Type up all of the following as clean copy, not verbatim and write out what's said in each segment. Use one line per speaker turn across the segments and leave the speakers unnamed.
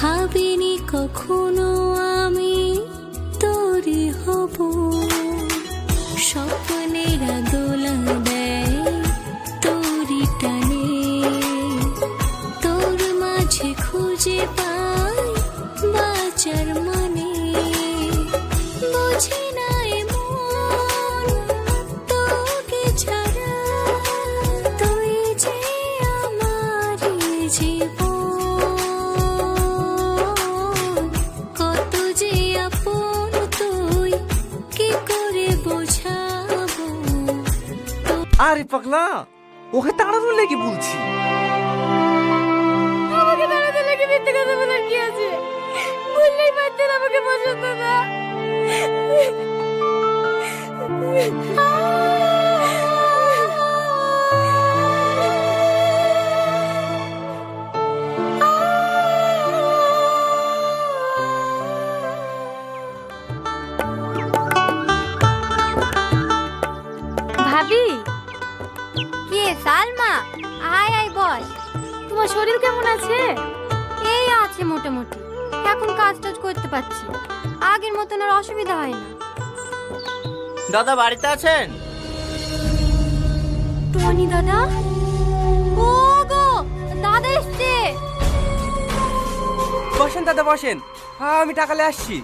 ভাবিনি কখনো আমি তোরই হব, স্বপ্নেরা দোলা দেয় তোরই টানে, তোর মাঝে খুঁজে পাই বাঁচার মানে। বুঝি না এমন তোকে ছাড়া, তুই যে আমারই জীবন, কত যে আপন তুই কি করে বোঝাবো।
আরে পাগলা, ওকে তাড়ানো লেগে বলছি।
আমাকে দাঁড়াতে লেগে মিথ্যে কথা বলার কি আছে? বললেই পারতেন আমাকে পছন্দ না।
ভাবি, কে সালমা? আয় আয় বস।
তোমার শরীর কেমন আছে?
এই আছে মোটামুটি, এখন কাজ টাজ করতে পারছি, আগের মতন আর অসুবিধা হয় না।
দাদা বাড়িতে আছেন?
টনি দাদা? ও গো, দাদা এসছে।
বসেন দাদা বসেন, আমি টাকা নিয়ে আসছি।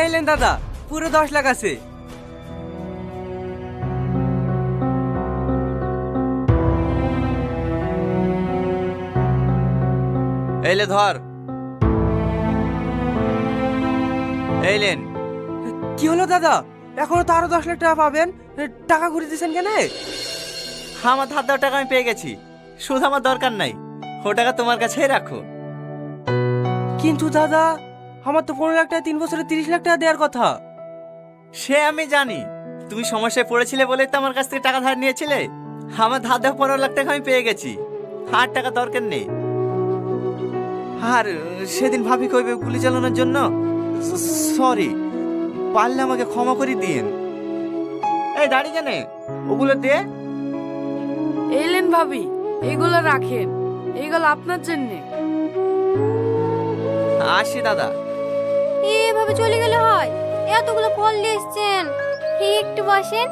এলেন দাদা, পুরো 10 লাখ আছে।
এইলে ধর। এইলেন।
কি হলো দাদা, এখনো তো আরো 10 লাখ টাকা পাবেন? টাকা ঘুরে দিয়েছেন কেন?
আমার ধার দেওয়ার টাকা আমি পেয়ে গেছি, শুধু আমার দরকার নাই, ও টাকা তোমার কাছেই রাখো।
কিন্তু দাদা, আমার তো 15 লাখ টাকা 3 বছরে 30 লাখ টাকা দেওয়ার কথা।
সে আমি জানি, তুমি সমস্যায় পড়েছিলে বলেই তো আমার কাছ থেকে টাকা ধার নিয়েছিলে। আমার ধার দেওয়া 15 লাখ টাকা আমি পেয়ে গেছি, আর টাকা দরকার নেই। আর সেদিন ভাবি কইবে গুলি চালানোর জন্য সরি, পারলে আমাকে ক্ষমা করে দিন। এই দাঁড়িয়ে কেন, ওগুলো দে।
এলেন ভাবি, এগুলো রাখেন, এগুলো আপনার জন্য।
আসি দাদা।
এভাবে চলে গেলে হয়? এতগুলো ফল নিয়ে এসছেন, একটু বসেন।